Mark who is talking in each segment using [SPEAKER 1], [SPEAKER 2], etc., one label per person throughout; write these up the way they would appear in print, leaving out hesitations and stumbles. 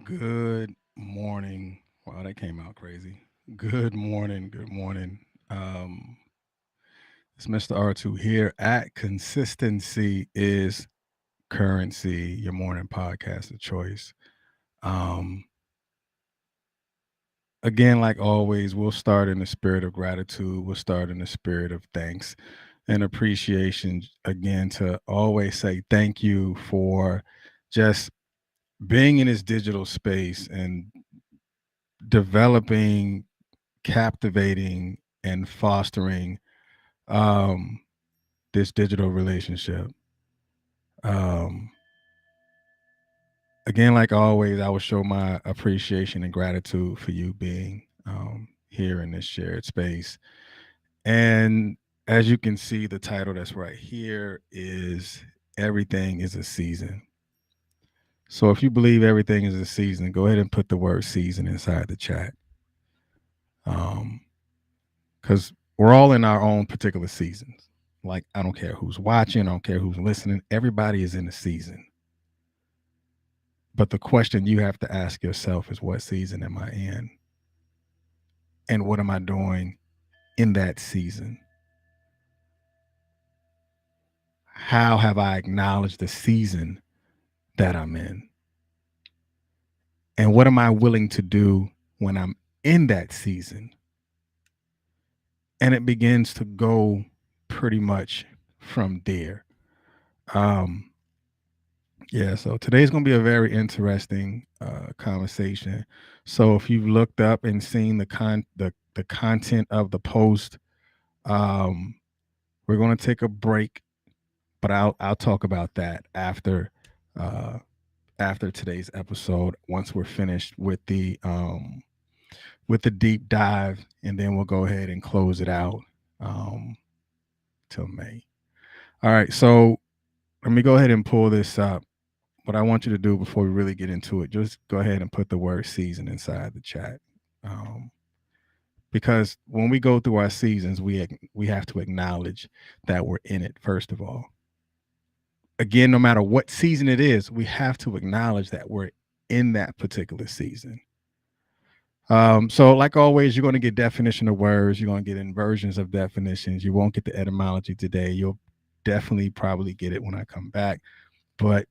[SPEAKER 1] Good morning. Wow, that came out crazy. Good morning. Good morning. Um, it's Mr. R2 here at Consistency is Currency, your morning podcast of choice. Um, Again, like always, we'll start in the spirit of gratitude. We'll start in the spirit of thanks and appreciation. Again, to always say thank you for just being in this digital space and developing, captivating, and fostering um, this digital relationship. Um, Again, like always, I will show my appreciation and gratitude for you being here in this shared space. And as you can see, the title that's right here is Everything is a Season. So if you believe everything is a season, go ahead and put the word season inside the chat. Because we're all in our own particular seasons. Like, I don't care who's watching, I don't care who's listening, everybody is in a season. But the question you have to ask yourself is, what season am I in? And what am I doing in that season? How have I acknowledged the season that I'm in? And what am I willing to do when I'm in that season? And it begins to go pretty much from there. Um, Yeah, so today's going to be a very interesting conversation. So if you've looked up and seen the content of the post, um, we're going to take a break, but I'll talk about that uh, after today's episode. Once we're finished with the deep dive, and then we'll go ahead and close it out um, till May. All right, so let me go ahead and pull this up. What I want you to do before we really get into it, just go ahead and put the word season inside the chat. Um, because when we go through our seasons, we have to acknowledge that we're in it first of all. Again, no matter what season it is, we have to acknowledge that we're in that particular season. So, like always, you're going to get definition of words. You're going to get inversions of definitions. You won't get the etymology today. You'll definitely probably get it when I come back. But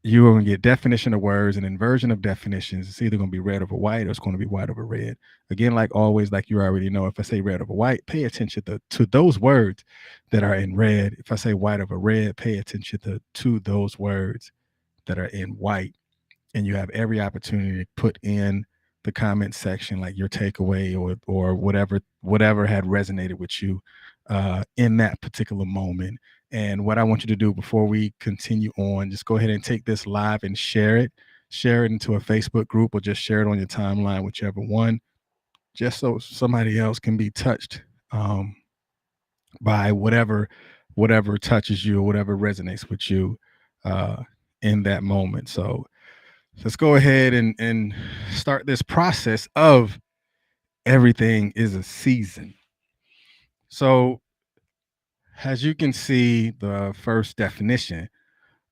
[SPEAKER 1] you're going to get definition of words and inversion of definitions. It's either going to be red over white or it's going to be white over red. Again, like always, like you already know, if I say red over white, pay attention to those words that are in red. If I say white over red, pay attention to those words that are in white. And you have every opportunity to put in the comment section like your takeaway or whatever had resonated with you in that particular moment. And what I want you to do before we continue on, just go ahead and take this live and share it. Share it into a Facebook group or just share it on your timeline, whichever one, just so somebody else can be touched by whatever touches you or whatever resonates with you uh, in that moment. So let's go ahead and start this process of everything is a season. So, as you can see, the first definition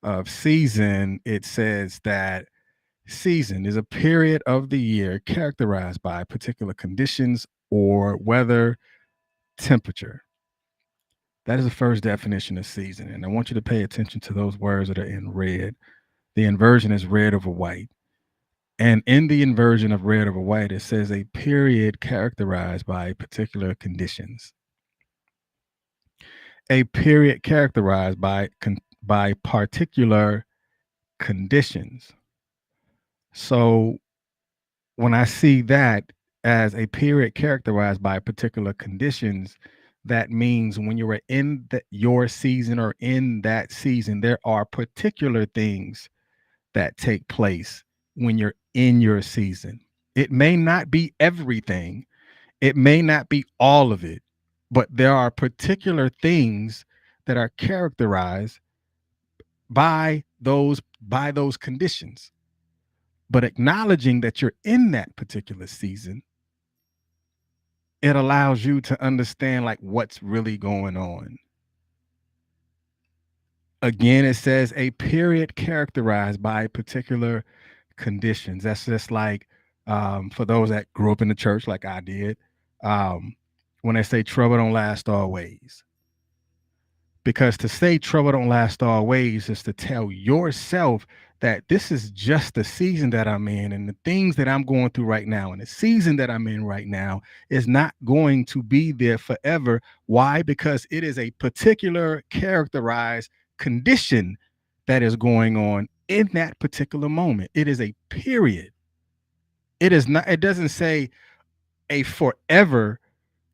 [SPEAKER 1] of season, it says that season is a period of the year characterized by particular conditions or weather, temperature. That is the first definition of season. And I want you to pay attention to those words that are in red. The inversion is red over white. And in the inversion of red over white, it says a period characterized by particular conditions. A period characterized by particular conditions. So when I see that as a period characterized by particular conditions, that means when you're in your season or in that season, there are particular things that take place when you're in your season. It may not be everything, it may not be all of it, but there are particular things that are characterized by those conditions. But acknowledging that you're in that particular season, it allows you to understand like what's really going on. Again, it says a period characterized by particular conditions. That's just like for those that grew up in the church, like I did, um, when they say trouble don't last always. Because to say trouble don't last always is to tell yourself that this is just the season that I'm in, and the things that I'm going through right now and the season that I'm in right now is not going to be there forever. Why? Because it is a particular characterized condition that is going on in that particular moment. It is a period. It is not, it doesn't say a forever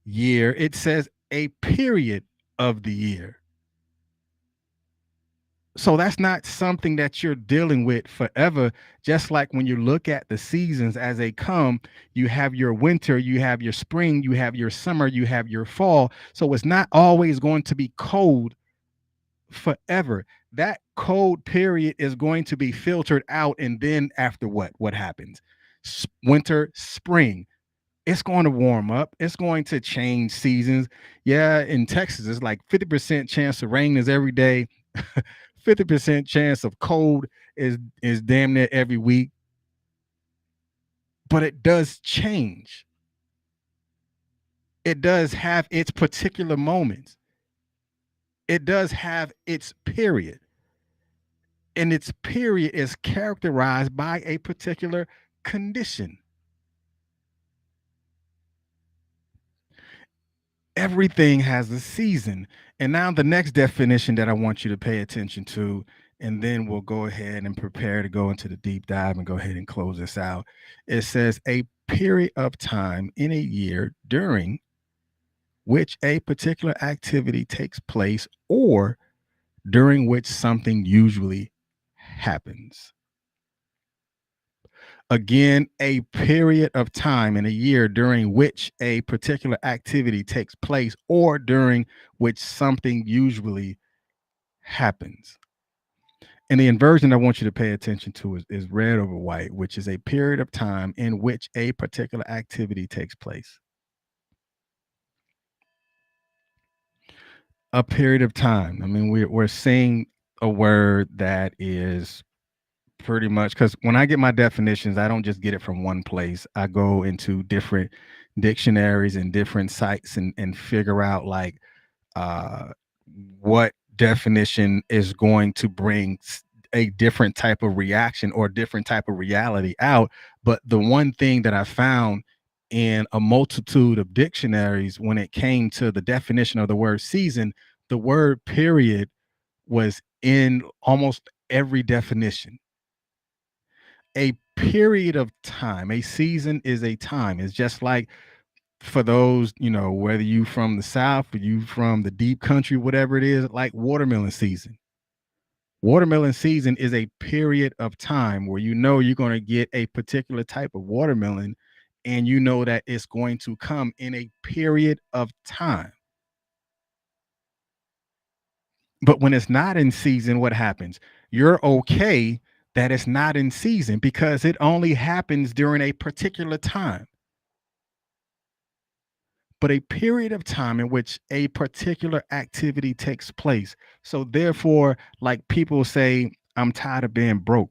[SPEAKER 1] year, it says a period of the year. So that's not something that you're dealing with forever. Just like when you look at the seasons as they come, you have your winter, you have your spring, you have your summer, you have your fall. So it's not always going to be cold forever. That cold period is going to be filtered out. And then after what happens? Winter, spring, it's going to warm up. It's going to change seasons. Yeah, in Texas, it's like 50% chance of rain is every day. 50% chance of cold is damn near every week. But it does change. It does have its particular moments. It does have its period. And its period is characterized by a particular condition. Everything has a season. And now the next definition that I want you to pay attention to, and then we'll go ahead and prepare to go into the deep dive and go ahead and close this out. It says a period of time in a year during which a particular activity takes place or during which something usually happens. Again, a period of time in a year during which a particular activity takes place or during which something usually happens. And the inversion I want you to pay attention to is red over white, which is a period of time in which a particular activity takes place. A period of time. I mean, we're seeing a word that is pretty much, because when I get my definitions, I don't just get it from one place. I go into different dictionaries and different sites and figure out like uh, what definition is going to bring a different type of reaction or different type of reality out. But the one thing that I found in a multitude of dictionaries when it came to the definition of the word season, the word period was in almost every definition. A period of time, a season is a time. It's just like for those, whether you from the South or you from the deep country, whatever it is, like watermelon season. Watermelon season is a period of time where you're going to get a particular type of watermelon and you know that it's going to come in a period of time. But when it's not in season, what happens? You're okay that it's not in season because it only happens during a particular time. But a period of time in which a particular activity takes place. So therefore, like people say, I'm tired of being broke.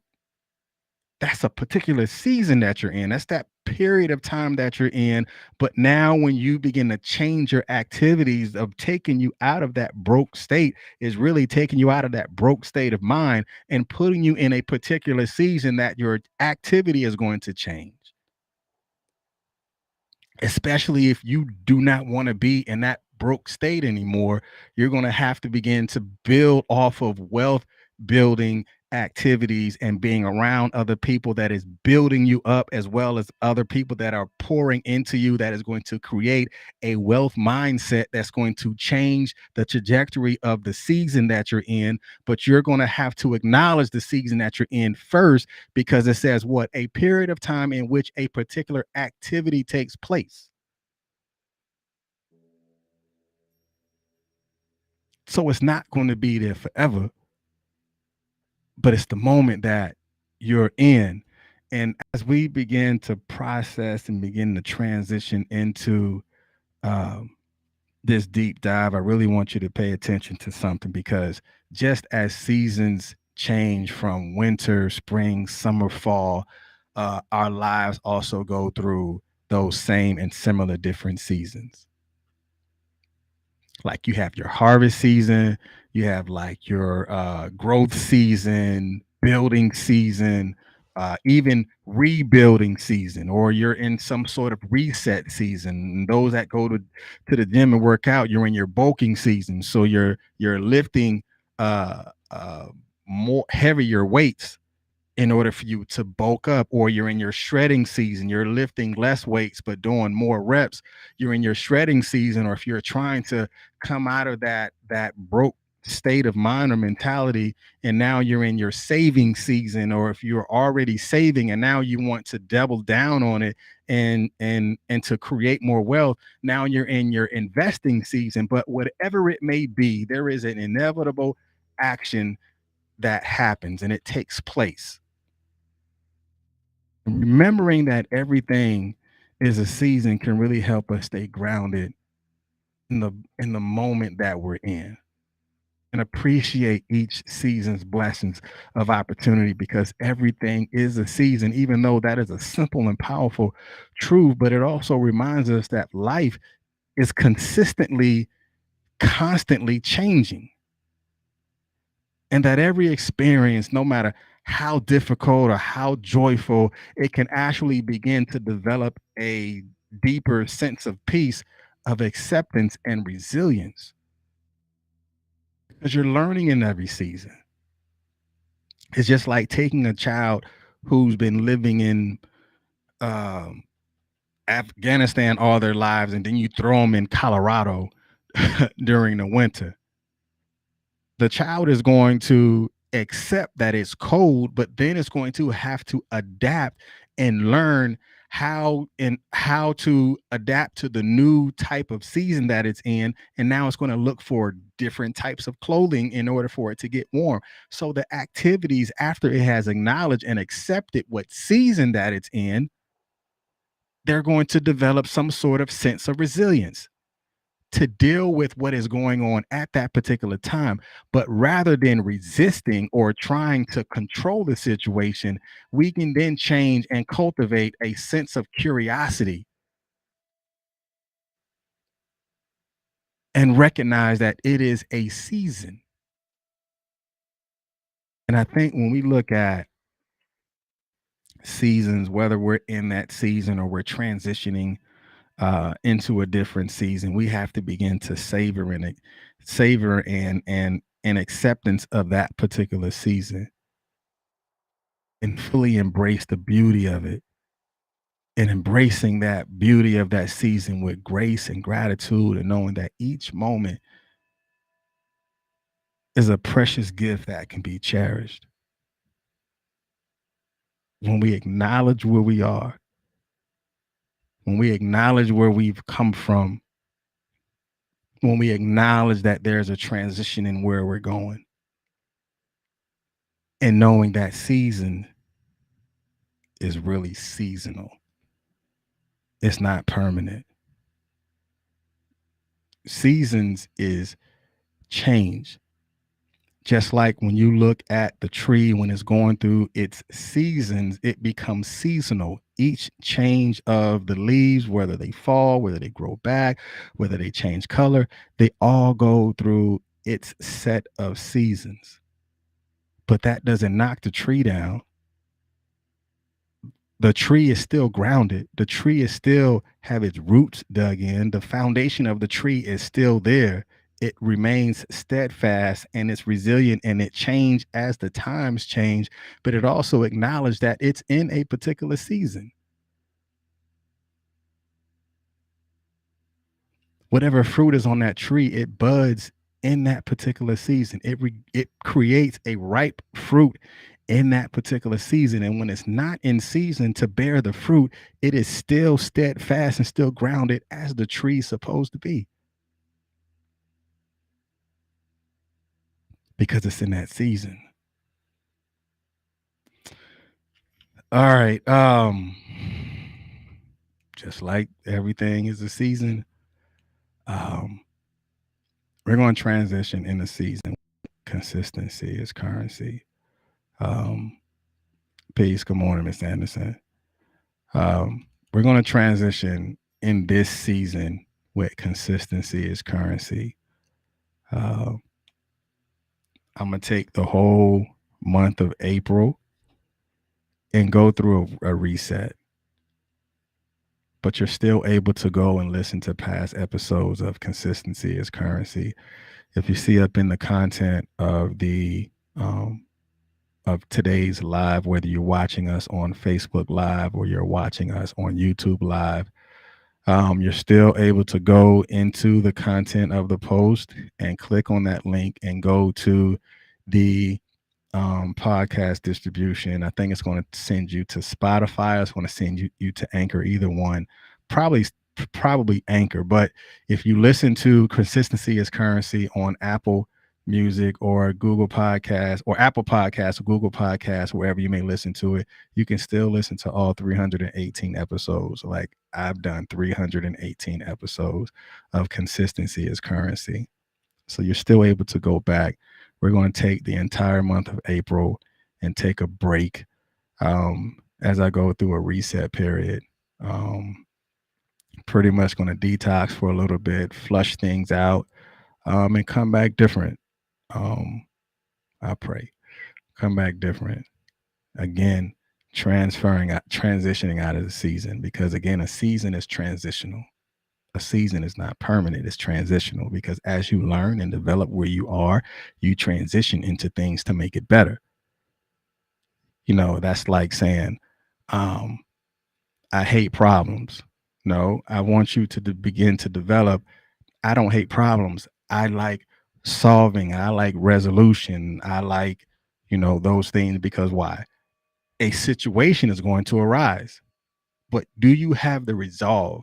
[SPEAKER 1] That's a particular season that you're in. That's that period of time that you're in. But now when you begin to change your activities of taking you out of that broke state is really taking you out of that broke state of mind and putting you in a particular season that your activity is going to change, especially if you do not want to be in that broke state anymore. You're going to have to begin to build off of wealth building activities and being around other people that is building you up, as well as other people that are pouring into you, that is going to create a wealth mindset that's going to change the trajectory of the season that you're in. But you're going to have to acknowledge the season that you're in first, because it says what? A period of time in which a particular activity takes place. So it's not going to be there forever, but it's the moment that you're in. And as we begin to process and begin to transition into um, this deep dive, I really want you to pay attention to something, because just as seasons change from winter, spring, summer, fall, our lives also go through those same and similar different seasons. Like you have your harvest season, you have like your growth season, building season, even rebuilding season, or you're in some sort of reset season. And those that go to the gym and work out, you're in your bulking season, so you're lifting uh, uh, more heavier weights in order for you to bulk up, or you're in your shredding season, you're lifting less weights but doing more reps. You're in your shredding season, or if you're trying to come out of that broke state of mind or mentality, and now you're in your saving season, or if you're already saving and now you want to double down on it and to create more wealth, now you're in your investing season. But whatever it may be, there is an inevitable action that happens and it takes place. Remembering that everything is a season can really help us stay grounded in the moment that we're in, and appreciate each season's blessings of opportunity, because everything is a season. Even though that is a simple and powerful truth, but it also reminds us that life is constantly changing, and that every experience, no matter how difficult or how joyful, it can actually begin to develop a deeper sense of peace, of acceptance, and resilience, because you're learning in every season. It's just like taking a child who's been living in um, Afghanistan all their lives, and then you throw them in Colorado during the winter. The child is going to accept that it's cold, but then it's going to have to adapt and learn how to adapt to the new type of season that it's in. And now it's going to look for different types of clothing in order for it to get warm. So the activities, after it has acknowledged and accepted what season that it's in, they're going to develop some sort of sense of resilience to deal with what is going on at that particular time. But rather than resisting or trying to control the situation, we can then change and cultivate a sense of curiosity and recognize that it is a season. And I think when we look at seasons, whether we're in that season or we're transitioning into a different season, we have to begin to savor and acceptance of that particular season, and fully embrace the beauty of it, and embracing that beauty of that season with grace and gratitude, and knowing that each moment is a precious gift that can be cherished. When we acknowledge where we are, when we acknowledge where we've come from, when we acknowledge that there's a transition in where we're going, and knowing that season is really seasonal, it's not permanent. Seasons is change. Just like when you look at the tree when it's going through its seasons, it becomes seasonal. Each change of the leaves, whether they fall, whether they grow back, whether they change color, they all go through its set of seasons. But that doesn't knock the tree down. The tree is still grounded. The tree is still have its roots dug in. The foundation of the tree is still there. It remains steadfast and it's resilient, and it change as the times change, but it also acknowledged that it's in a particular season. Whatever fruit is on that tree, it buds in that particular season. It creates a ripe fruit in that particular season. And when it's not in season to bear the fruit, it is still steadfast and still grounded as the tree's supposed to be, because it's in that season. All right. Just like everything is a season, um, we're going to transition in the season. Consistency is currency. Um, Peace. Good morning, Miss Anderson. We're going to transition in this season with consistency is currency. Uh, I'm going to take the whole month of April and go through a reset. But you're still able to go and listen to past episodes of Consistency is Currency. If you see up in the content of today's live, whether you're watching us on Facebook Live or you're watching us on YouTube Live, you're still able to go into the content of the post and click on that link and go to the podcast distribution. I think it's going to send you to Spotify. It's going to send you to Anchor, either one. Probably Anchor. But if you listen to Consistency is Currency on Apple Music or Google Podcasts or Apple Podcasts or Google Podcasts, wherever you may listen to it, you can still listen to all 318 episodes. Like I've done 318 episodes of Consistency is Currency. So you're still able to go back. We're going to take the entire month of April and take a break as I go through a reset period. Pretty much going to detox for a little bit, flush things out, and come back different. I pray. Come back different. Again, transitioning out of the season, because again, a season is transitional. A season is not permanent, it's transitional, because as you learn and develop where you are, you transition into things to make it better. That's like saying, I hate problems. No, I want you to begin to develop. I don't hate problems. I like solving. I like resolution. I like, those things, because why? A situation is going to arise, but do you have the resolve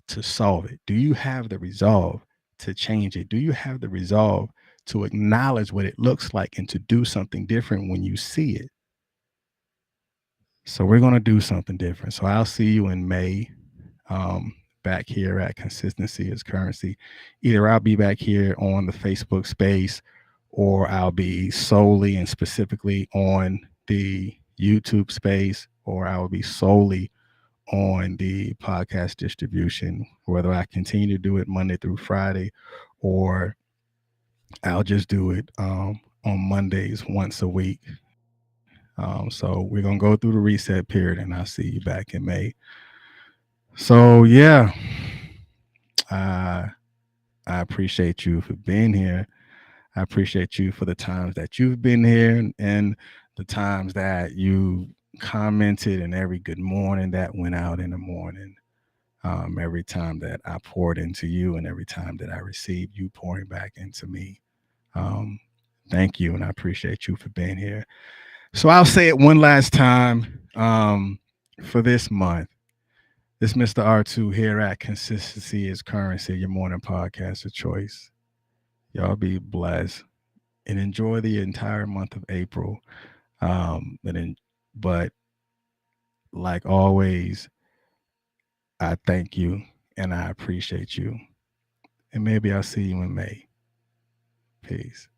[SPEAKER 1] to solve it? Do you have the resolve to change it? Do you have the resolve to acknowledge what it looks like and to do something different when you see it? So we're going to do something different. So I'll see you in May, back here at Consistency is Currency. Either I'll be back here on the Facebook space, or I'll be solely and specifically on the YouTube space, or I will be solely on the podcast distribution, whether I continue to do it Monday through Friday, or I'll just do it on Mondays once a week. So we're going to go through the reset period, and I'll see you back in May. So, yeah, I appreciate you for being here. I appreciate you for the times that you've been here and the times that you commented, and every good morning that went out in the morning. Every time that I poured into you, and every time that I received you pouring back into me. Thank you, and I appreciate you for being here. So I'll say it one last time for this month. This Mr. R2 here at Consistency is Currency, your morning podcast of choice. Y'all be blessed and enjoy the entire month of April. But like always, I thank you and I appreciate you. And maybe I'll see you in May. Peace.